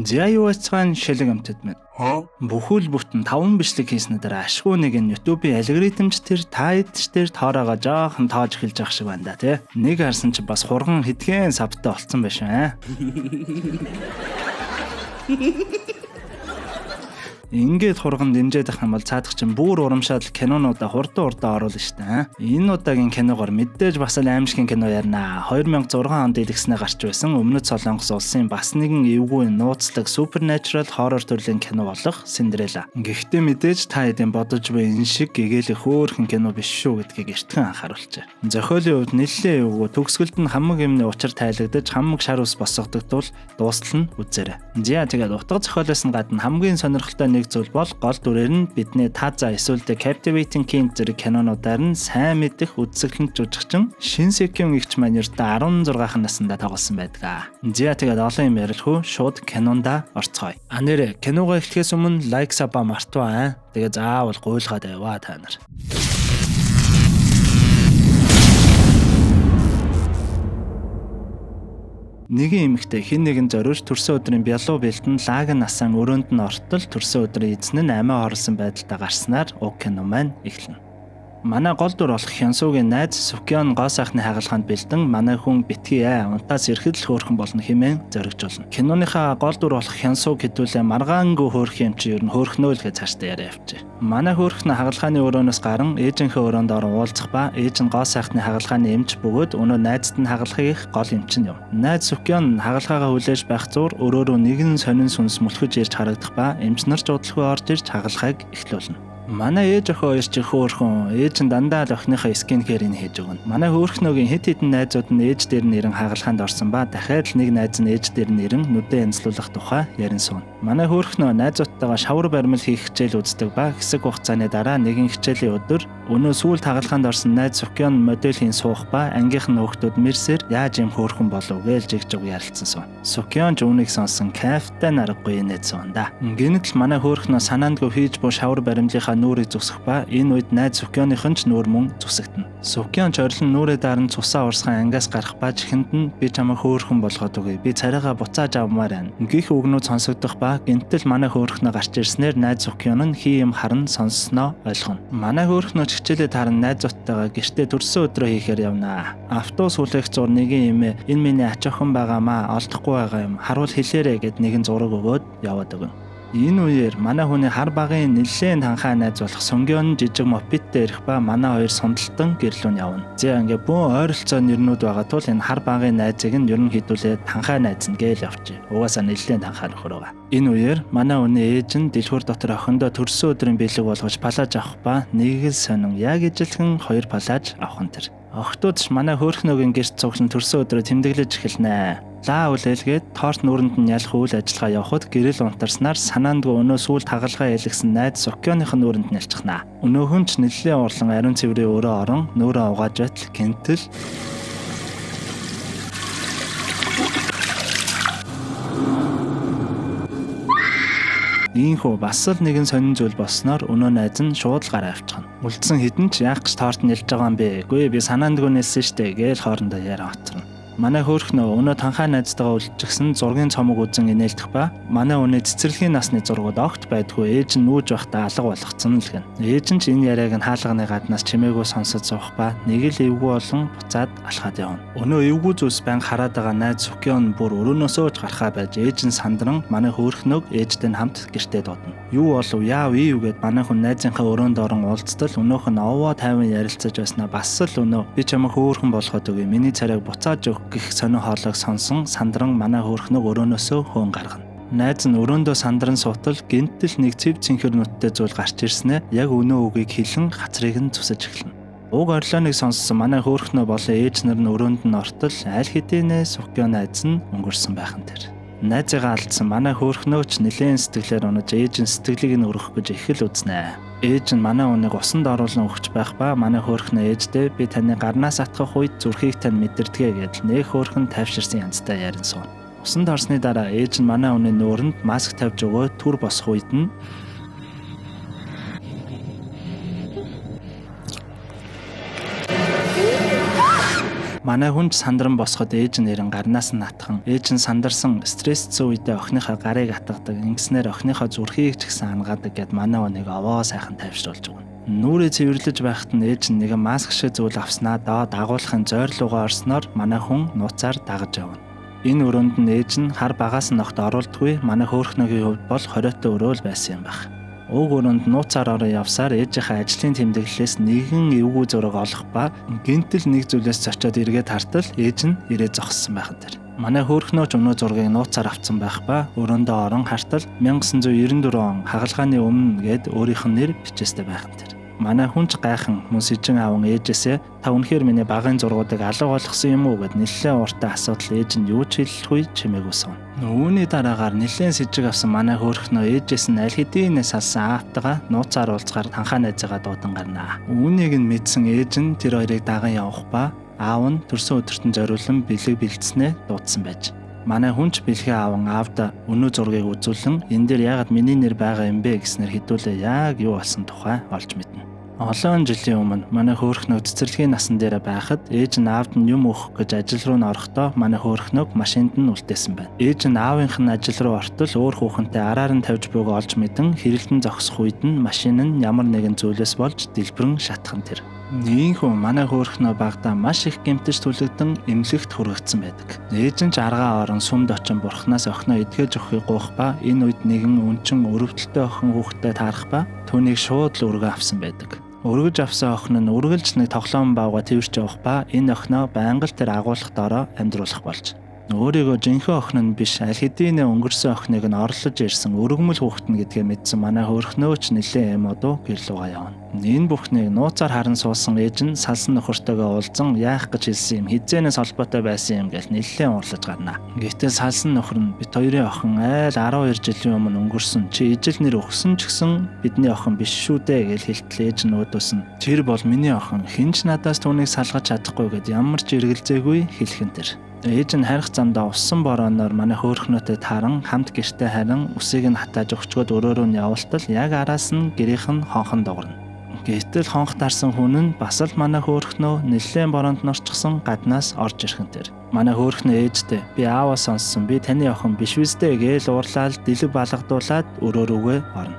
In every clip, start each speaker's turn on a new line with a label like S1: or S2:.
S1: За юу яцгаан шилэг амтд минь. Бүхүүл бүтэн 5 бичлэг хийсний дараа ашгүй нэг нь YouTube-ийн алгоритмч тэр тайдч тэр тоороогоо жоохон тоож эхэлж явах шиг байна да тий. Нэг харсан чи бас хурган хитгэн савтай болцсон байш аа. Ингээд хурган дэмжиж ах юм бол цаадах чинь бүр урамшаал кинонуудаа хурдан оруулна штэ. Энэ удаагийн киногоор мэдээж бас л аимшигын кино ярина. 2006 онд дэлгэснээр гарч байсан Өмнөд Солонгос улсын бас нэгэн эвгүй нууцлаг supernatural horror төрлийн кино болох Cinderella. Гэхдээ мэдээж та хэдийн бодож буй энэ шиг гэгээлэх хөөрхөн кино биш шүү гэдгийг эртхэн анхааруулжээ. Зохиолын хувьд нэлээд эвгүй төгсгөлд нь хамаг юмны учир тайлагдаж хамаг шар ус босгодог тул дуустал нь үзээрэй. За тэгээд утга зохиолоос нь гадна хамгийн сонирхолтой нэг зүйл бол гол дүрээр нь бидний Таза эсвэл Captivating King зэрэг кинонуудаар нь сайн мэдих үзэсгэлэнт жүжигчин Шинсекиун игч манерта 16хан наснда тоглосон байдаг. За тэгээд олон юм ярилгүй шууд кинонда орцгоё. Нэрэ киногоо эхлэхээс өмнө лайк саба мартваа. Тэгээд заавал гуйлгаад яваа та нар. Нэгэн эмэгтэй хэн нэгэн зориулж төрсөн өдрийн бялуу бэлтэн лаг насаан өрөөнд нь ортол төрсөн өдрийн эзэн нь амиа хорлсон байдалтай гарснаар уг кино маань эхэлнэ. Манай гол дүр болох Хёнсугийн найз Сукён гоо сайхны хагалгаанд бэлдэн манай хүн битгий унтаас ирэхэд л хөөрхөн болно хэмээн зоригжуулна. Киноныхаа гол дүр болох Хёнсуг хэдүүлээ маргаангүй хөөрх юм чи ер нь хөөрхнөө л гэж цаашдаа яриа явчих. Манай хөөрхн хагалгааны өрөөнөөс гарan ээжийнхээ өрөөнд орон уулзах ба ээж нь гоо сайхны хагалгааны эмч бөгөөд өнөө найзад нь хагалгахыг их гол эмч нь юм. Найз Сукён хагалгаагаа хүлээж байх зуур өрөөрөө нэгэн сонин сүнс мөлхөж ирж харагдах ба эмч нар ч удалгүй орж ирж хагалгааг эхлүүлнэ. Манай ээж охин хоёр ч хөөрхөн ээж нь дандаа л охиныхаа скинкерийг хийж өгнө. Манай хөөрхнөөгийн хэд хэдэн найзууд нь ээж дээр нэрэн хагалгаанд орсон ба дахиад л нэг найз нь ээж дээр нэрэн нүдэ янзлуулах тухай ярин суун. Манай хөөрхнөө найзуудтайгаа шавар баримл хийх хичээл үздэг ба хэсэг хугацааны дараа нэгэн хичээлийн өдөр өнөө сүүлд хагалгаанд орсон найз Сукён моделийн суух ба ангийнх нь хүүхдүүд мэрсээр яаж юм хөөрхөн болов гэж жигжиг ярилцсан суун. Сукён ч үүнийг сонсон кайфтай наргагүй нээд суун да. Гэнэт л манай хөөрхнөө санаандгүй хийж буй шавар баримлынхаа нүрийг зүсэх ба энэ үед найз Сукёныхын ч нүур мөн зүсэгдэнэ. Сукён ч орилон нүрээ даран цусаа урсган ангиас гарах ба чихэнд нь би чамайг хөөрхөн болгоод өгье. Би царайгаа буцааж авмаар байна. Гэх үгнүүд сонсогдох ба гэнтэл манай хөөрхнөө гарч ирснээр найз Сукён нь хий юм харан сонссноо ойлгоно. Манай хөөрхнөө хичээлээ таран найзуудтайгаа гэртээ төрсөн өдрөө хийхээр явнаа. Автобус хүлээх зур нэгэн эмээ энэ миний ач охин байгаамаа олдохгүй байгаа юм. Харуул хэлээрэй гэд нэгэн зураг өгөөд яваад өгнө. Энэ үеэр манай хүний хар багын нэлээд танхаа найз болох Сонгён жижиг мопедтэй ирэх ба манай хоёр сундалтан гэрлүүн явна. За ингээ бүүн ойролцоо нэрнүүд байгаа тул энэ хар багын найзыг нь ерөн хідүүлээ танхаа найз нь гээл явчих. Угаасаа нэлээд танхаа нөхөр байгаа. Энэ үеэр манай хүний ээж нь дэлгүүр дотор охиндоо төрсөн өдрийн бэлэг болгож палаж авах ба нэг л сонин яг ижилхэн 2 палаж авах нь тэр. Охтууд ч манай хөөрхнөөгийн гэрт цуглан төрсөн өдрөө тэмдэглэж эхэлнэ. Лаа үлээлгээд торт нүрэнд нь ялах үйл ажиллагаа явахад гэрэл унтарснаар санаандгүй өнөө сүүлд хагалгаа ялгсан найз Сукёныхын нүрэнд нь ялчихна. Өнөөхөн ч нэлээд урлан ариун цэврийн өрөө орон нүрээ угааж байтал гинтэл Ийхүү бас л нэгэн сонин зүйл болсноор өнөө найз нь шууд л гараа авчихна. Үлдсэн хідэн ч яах гэж торт нь ялж байгаа юм бэ? Гүй би санаандгүй нэлсэн штэ гээл хоорондоо яриа хоцорно. Манай хөөрхнөө өнөө танхаа найзтайгаа үлдчихсэн зургийн цомог үзэн инээлдэх ба манай өнөө цэцэрлэгийн насны зургууд огт байдгүй ээж нь нүүж байхдаа алга болгоцсон л гэн. Ээж нь ч энэ яриаг нь хаалганы гаднаас чимээгүй сонсож суух ба нэг л эвгүй болон буцаад алхаад явна. Өнөө эвгүй зүйлс банг хараад байгаа найз Сукён бүр өрөөнөөсөө ч гарахаа байж ээж нь сандран манай хөөрхнөөг ээжтэй хамт гэртээ дуудана. Юу болов яав ийв гэд манай хүн найзынхаа өрөөнд орон уулзтал өнөөх нь овоо тайван ярилцаж байснаа бас л өнөө би чамайг хөөрхөн болгоод өгье. Миний царайг буцааж өг гэх сонин хоолойг сонсон сандран манай хөөрхнөг өрөөнөөсөө хөөн гаргана. Найз нь өрөөндөө сандран суутал гинтэл нэг цэв цэнхэр нүдтэй зүйл гарч ирснээр яг өнөө үгийг хэлэн хацрыг нь цусаж эхэлнэ. Уг орлооныг сонссон манай хөөрхнөө болон ээж нар нь өрөөнд нь ортол аль хэдийнэ Сукён найз нь өнгөрсөн байхан тэр. Найзыгаа алдсан манай хөөрхнөө ч нэлээд сэтгэлээр унаж ээж нь сэтгэлийг нь өргөх гэж их л үзнэ. Ээж нь манай хүнийг усанд оруулан өгч байх ба манай хөөрхнөө ээждээ би таны гарнаас атгах үед зүрхийг тань мэдэрдэгэ гэдэл нэг хөөрхөн тайвширсан янзтай ярин суун. Усанд орсны дараа ээж нь манай хүний нүүрэнд маск тавьж өгөө түр босох үед нь Манай хүн ч сандран босоход ээж нь ирэн гарнаас нь натхан. Ээж нь сандарсан стрессцэн үедээ охиныхоо гарыг атгадаг. Ингэснээр охиныхоо зүрхийг ч гэсэн ангаадаг гэд манай хүнийг овоо сайхан тайвшруулж өгнө. Нүрээ цэвэрлэж байхад нь ээж нь нэгэн маск шиг зүйл авснаа доод агуулгын зойрлуугаа орсноор манай хүн нууцаар дагаж явна. Энэ өрөөнд нь ээж нь хар багаас нь огт оруулдаггүй. Манай хөөрхнөгийн хувьд бол 20-т өрөөл байсан юм байна. Уг өрөөнд нууцаар орон явсаар ээжийнхээ ажлын тэмдэглэлээс нэгэн эвгүй зураг олох ба гинтэл нэг зүйлээс зочиод эргээд хартал ээж нь ирээ зогссон байхад тэр. Манай хөөрхнөө ч өнөө зургийг нууцаар авсан байх ба өрөөндөө орон хартал 1994 он хагалгааны өмнө гэд өөрийнх нь нэр бичээстэй байхад тэр. Манай хүн ч гайхан мөн сэжин аавн ээжээсээ та үнэхээр миний багын зургуудыг алга болгосон юм уу гэд нэлээд уртаа асуудал ээж нь юу ч хэлэхгүй чимээгүйсэн. Үүний дараагаар нэлээд сэжиг авсан манай хөөрхнөө ээжээс нь аль хэдийнээс салсан аавтайгаа нууцаар уулзгаар танхаа найзаагаа дуудан гарнаа. Үүнийг нь мэдсэн ээж нь тэр хоёрыг даган явах ба аав нь төрсөн өдөртөн зориулсан бэлэг бэлдснээ дуудсан байж. Манай хүнч бэлгээ аавн аавда өнөө зургийг үзүүлэн энэ дээр яагаад миний нэр байгаа юм бэ гэснээр хэдүүлээ яг юу болсон тухай олж мэднэ. Олон жилийн өмнө манай хөөрхнөө цэцэрлэгийн насан дээр байхад ээж нь аавд нь юм өгөх гэж ажил руу орохдоо манай хөөрхнөөг машинд нь үлдээсэн байна. Ээж нь аавынх нь ажил руу ортол өөр хүүхэнтэй араар нь тавьж буйг олж мэдэн хэрэлдэн зогсох үед нь машин нь ямар нэгэн зүйлээс болж дэлбэрэн шатхан тэр. Нийгэн манай хөөрхнөө багада маш их гэмтэж түлэгдэн эмнэлэгт хүргэгдсэн байдаг. Ээж нь ч аргаа орон сүмд очин бурхнаас охиноо эдгэж өгөхийг гуйх ба энэ үед нэгэн өнчин өрөвдөлтөй охин хүүхэдтэй таарах ба түүнийг шууд л өргөн авсан байдаг. Өргөж авсан охин нь үргэлж нэг тоглоом баага тэрч явах ба энэ охиноо байнга л тэр агуулгад ороо амьдруулах болж. Өөрийгөө жинхэнэ охин нь биш аль хэдийнэ өнгөрсөн охиныг нь орлож ирсэн өргөмөл хүүхэд нь гэдгээ мэдсэн манай хөөрхнөөч нэлээ эм одуу гэрлүүгээ явна. Энэ бүхнийг нууцаар харан суусан ээж нь салсан нөхөртөөгөө уулзан яах гэж хэлсэн юм хизээнээс холбоотой байсан юм гэж нэлээ уурлаж гарнаа. Гэвтэл салсан нөхөр нь бит хоёрын охин айл 12 жилийн өмнө өнгөрсөн чи ижил нэр өгсөн ч гэсэн бидний охин биш шүү дээ гэж хэлтэл ээж нь өөдөөс нь тэр бол миний охин хинч надаас түүнийг салгаж чадахгүй гэд ямар ч эргэлзээгүй хэлхэн тэр. Ээж нь харих замдаа уссан борооноор манай хөөрхнөөтэй тааран хамт гэртээ харин үсийг нь хатааж өгчгөөд өрөөрөө нь явалтал яг араас нь гэрийнх нь хонхон догорно. Гэтэл хонх тарсан хүн нь бас л манай хөөрхнөө нэлээд бороонд норчсон гаднаас орж ирхэн тэр. Манай хөөрхнөө ээжтэй би ааваа сонссон би таны охин биш үстэй гээл уурлаад дэлэг балгадуулаад өрөөрөөгөө орно.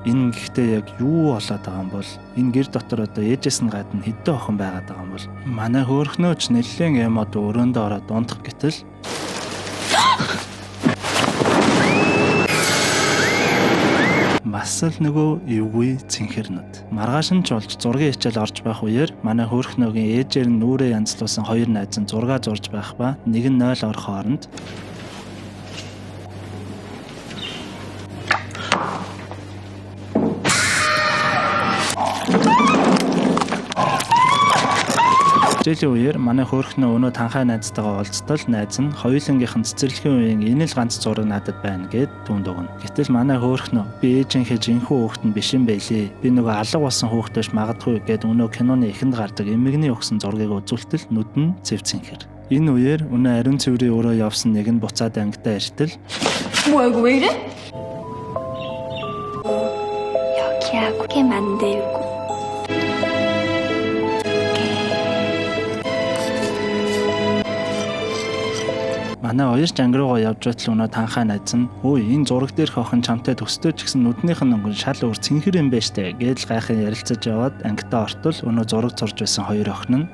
S1: Энэ гэхдээ яг юу болоод байгаа юм бол энэ гэр дотор одоо ээжээс нь гадна хэдэн охин байгаад байгаа юм бол манай хөөрхнөөч нэлээд эмод өрөөндөө ороод унтах гэтэл бас л нөгөө эвгүй цэнхэрнүүд маргааш нь ч болж зургийн хичээл орж байх үеэр манай хөөрхнөөгийн ээжээр нь нүрээ янзлуулсан хоёр найз нь зураг зурж байх ба нэг нь 0 орох хооронд хичээлийн үеэр манай хөөрхнөө өнөө танхай найзтайгаа уулзтал найз нь хоёулангийнх нь цэцэрлэгийн үеийн энэ л ганц зураг надад байна гэд түнд өгнө. Гэтэл манай хөөрхнөө би ээжийнхээ жинхэнэ хүүхэд нь биш юм байлээ. Би нөгөө алга болсон хүүхдтэйш магадгүй гэд өнөө киноны эхэнд гардаг эмэгний өгсөн зургийг үзүүлтэл нүд нь цэвцэнхэр. Энэ үеэр өнөө ариун цэврийн өрөө явсан нэг нь буцаад ангидаа иртэл
S2: 뭐야 이거 왜 이래? 여기하고 이렇게 만들고
S1: манай хоёр ч анги руугаа явж байтал өнөө танхаа найз нь өө энэ зураг дээрх охин чамтай төстэй ч гэсэн нүднийх нь өнгөн шал өөр цэнхэр юм байна штэ гэдэл гайхан ярилцаж яваад ангидаа ортол өнөө зураг зурж байсан хоёр охин нь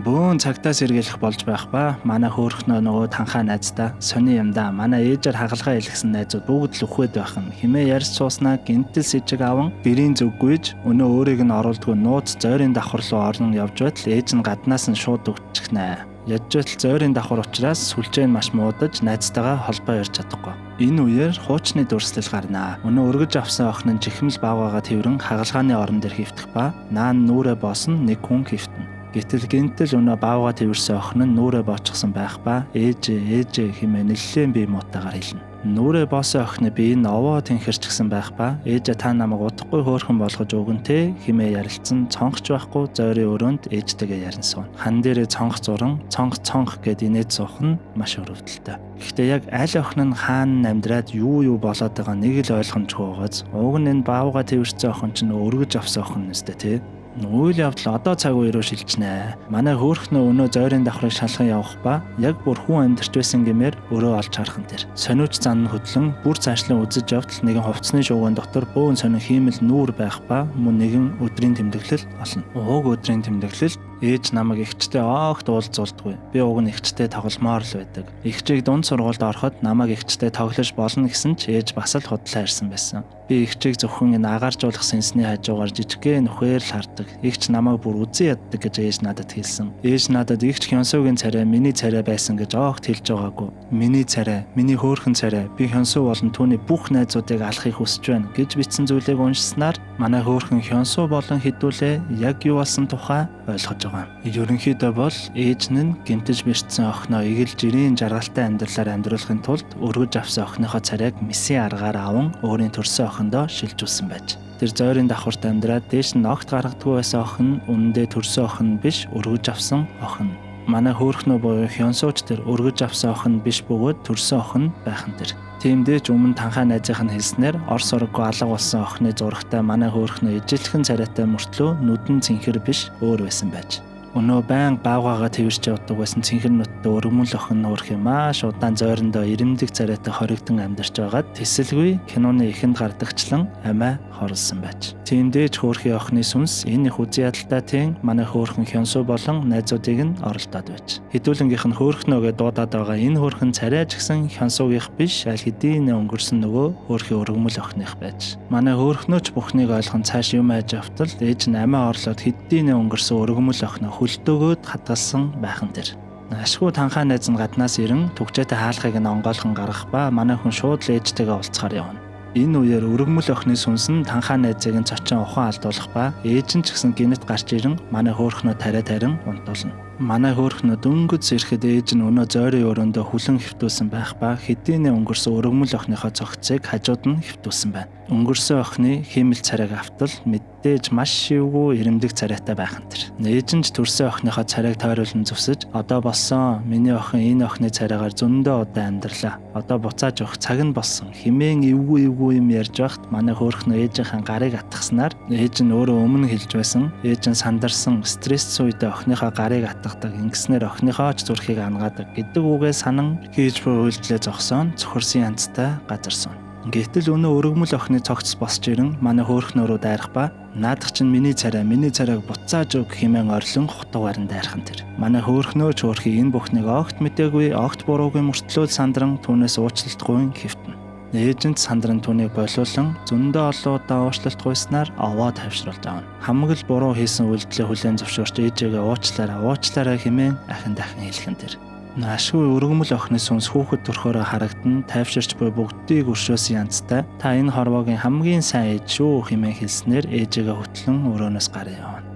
S1: бөөн цагтаа сэргийлэх болж байх ба манай хөөрхнөө нөгөө танхаа найздаа сони юм да манай ээжээр хагалгаа илгэсэн найзууд бүгд л үхвэд байх юм химээ ярьж сууснаа гинтэл сэжиг аван гэрийн зүггүйж өнөө өөрийг нь оруулдгүй нууц зойрын давхар руу орно явж байтал ээж нь гаднаас нь шууд өгчихнэ. Ядж байтал зойрын давхар учраас сүлжээ нь маш муудаж найзтайгаа холбоо ярьж чадахгүй. Энэ үеэр хуучны дүрслэл гарнаа. Өнөө өргөж авсан охин нь чихмэл баагаа тэрэн хагалгааны орон дээр хөвтөх ба наан нүрэ боосон нэг хүн хөвтөнө. Гэтэл гинтэл өнөө баавга тэрсэн охин нь нүрэ боочсон байх ба ээжээ хэмээн нэлээд бие муутайгаар хэлнэ. Нүрэ боосон охин би энэ овоо тэнхэрчгсэн байх ба ээжээ та намайг удахгүй хөөрхөн болгож өгөнтэй хэмээн ярилцсан цонхч байхгүй зойрын өрөөнд ээжтэйгээ ярин суун. Хан дээрээ цонх зуран цонх гэд инээд суух нь маш өрөвдөлтэй. Гэхдээ яг аль охин нь хаана амьдраад юу болоод байгаа нэг л ойлгомжгүй байгааз уг нь энэ баавга тэрсэн охин чинь өргөж авсан охин нэстэ тий. Үйл явдал одоо цаг үе рүү шилжнэ. Манай хөөрхнөө өнөө зойрын давхрыг шалган явах ба яг бүр хүн амьдарч байсан гэмээр өрөө олж харах нь тэр. Сониуч зан хөдлөн бүр цаашлан үзэж явтал нэгэн хувцсны шууган дотор бөөн сонин хиймэл нүүр байх ба мөн нэгэн өдрийн тэмдэглэл олно. Уг өдрийн тэмдэглэл ээж намайг эгчтэй огт уулзуулдаггүй. Би уг нь эгчтэй тогломоор л байдаг. Эгчийг дунд сургуульд ороход намайг эгчтэй тоглож болно гэсэн ч ээж бас л худлаа ирсэн байсан. Би эгчийг зөвхөн энэ агааржуулах сэнсний хажуугаар жижигхэн нөхөр л хардаг. Эгч намайг бүр үзэн яддаг гэж ээж надад хэлсэн. Ээж надад эгч Хёнсогийн царай миний царай байсан гэж огт хэлж байгаагүй. Миний царай, миний хөөрхөн царай. Би Хёнсо болон түүний бүх найзуудыг алахыг хүсэж байна гэж бичсэн зүйлийг уншсанаар манай хөөрхөн Хёнсо болон хэдүүлээ яг юу болсон тухай ойлгож байгаа. Ерөнхийдөө бол ээж нь гэмтэж бэртсэн охиноо игэл жирийн жаргалтай амьдралаар амьдруулахын тулд өргөж авсан охиныхоо царайг мессийн аргаар аван өөрийн төрсөн охиндоо шилжүүлсэн байж. Тэр зойрын давхарт амьдраад дээш нь огт гаргадаггүй байсан охин нь үнэндээ төрсөн охин биш өргөж авсан охин. Манай хөөрхнөө буюу Хёнсоч тэр өргөж авсан охин биш бөгөөд төрсөн охин байхан тэр. Тиймдээ ч өмнө танхаа найзынх нь хэлснээр орс ороггүй алга болсон охины зурагтай манай хөөрхнөө ижилхэн царайтай мөртлөө нүдэн цэнхэр биш өөр байсан байж. Өнөө байн баавгаагаа тэрч явдаг байсан цэнхэр нүдтэй өргөмөл охин нуурх юм маш удаан зойрондоо ирэмдэг царайтай хоригдон амьдарч байгаад тэсэлгүй киноны эхэнд гардагчлан амиа хорлсон байж. Тиймдээ ч хөөрхийн охины сүнс энэ их үзий ядалтай тийм манай хөөрхөн Хёнсо болон найзуудыг нь оролдоод байж. Хэдүүлэнгийнх нь хөөрхнөөгээ дуудаад байгаа энэ хөөрхөн царай ч гэсэн Хёнсогийнх биш аль хэдийн өнгөрсөн нөгөө хөөрхийн өргөмөл охиных байж. Манай хөөрхнөөч бүхнийг ойлгон цааш юм айж автал ээж нь амиа орлоод хэдийн өнгөрсөн өргөмөл охиноо хөлдөөгөөд хадгалсан байхан тэр. Ашгүй танхаа найз нь гаднаас ирэн түгжээтэй хаалхыг нь онгойлхон гаргах ба манай хүн шууд л ээжтэйгээ уулзахаар явна. Энэ үеэр өргөмөл охины сүнс нь танхаа найзыг нь цочин ухаан алдуулах ба ээж нь ч гэсэн гинэт гарч ирэн манай хөөрхнөө тариа тарин унтуулна. Манай хөөрхнөө дөнгөж ирэхэд ээж нь өнөө зойрын өрөөндөө хүлэн хөвтүүлсэн байх ба хэдийнэ өнгөрсөн өргөмөл охиныхоо цогцыг хажууд нь хөвтүүлсэн байна. Өнгөрсөн охины хиймэл царайг автал мэдээж маш шивгүй ирэмдэг царайтай байхан тэр. Ээж нь ч төрсөн охиныхоо царайг тойруулан зүсэж одоо болсон миний охин энэ охины царайгаар зөндөө удаан амьдралаа. Одоо буцааж явах цаг нь болсон. Химэн эвгүй юм ярьж байхад манай хөөрхнөө ээжийнхэн гарыг атгахснаар ээж нь өөрөө өмнө хэлж байсан. Ээж нь сандарсан стресс үедээ охиныхоо гарыг атгадаг ингэснээр охиныхоо ч зүрхийг ангаадаг гэдэг үгээ санан хийж буй үйлдэлээ зогсоон цохирсон янзтай газарсан. Гэтэл өнөө өргөмөл охины цогц босч ирэн манай хөөрхнөрөө дайрах ба наадах чинь миний царайг буцааж өг хэмээн орлон хутгаар нь дайрхан тэр. Манай хөөрхнөө ч өөрхий энэ бүхнийг огт мэдээгүй огт буруугүй мөртлөө сандран түүнээс уучлалтгүй хэвтэн. Ээжэнд сандран түүнийг болиулан зөндөө олон удаа уучлалт гуйснаар овоо тавьшруулж аав. Хамаг л буруу хийсэн үйлдэлээ хүлээн зөвшөөрч ээжээгээ уучлаарай хэмээн ахин дахин хэлхэн тэр. Ашгүй өргөмөл охины сүнс хүүхэд төрхөөрөө харагдан тайвширч буй бүгдийг өршөөсөн янзтай та энэ хорвоогийн хамгийн сайн ээж шүү хэмээн хэлснээр ээжээгээ хөтлөн өрөөнөөс гараа явна.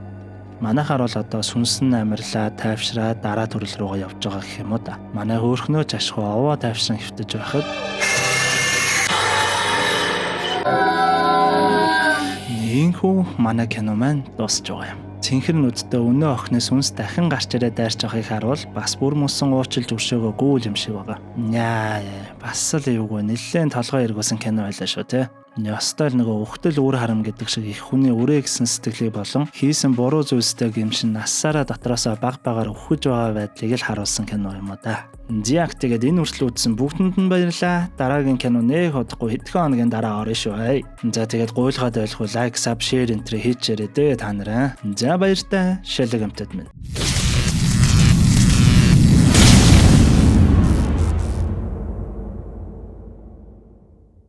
S1: Манайхаар бол одоо сүнсэн амьрлаа тайвшраа дараа төрөл рүүгээ явж байгаа гэх юм уу да. Манай хөөрхнөө ч ашгүй овоо тайвшран хөвтөж байхад ийхүү манай кино маань дуусж байгаа юм. Цэнхэр нүдтэй өнөө охины сүнс дахин гарч ирээд дайрч байгааг харуул бас бүр мөсөн уучлж өршөөгөө гүүл юм шиг байгаа. Бас л эвгүй нэлээд толгой эргүүлсэн кино байлаа шүү те. Ястал нөгөө ухтал үр харам гэдэг шиг их хүний үрээ гэсэн сэтгэлийг болон хийсэн буруу зүйлстэй гэмшин нассаараа дотроосоо баг багаар өвхөж байгаа байдлыг л харуулсан кино юм уу да. Зяг тэгээд энэ хүртэл үзсэн бүгдэнд нь баярлалаа. Дараагийн кино нэг удахгүй хэдхэн хоногийн дараа орно шүү. За тэгээд гуйлгаад ойлгох лайк, саб, шеэр энтрэ хийчихээрэй дээ та нараа. За баяр та. Шалэг амтад минь.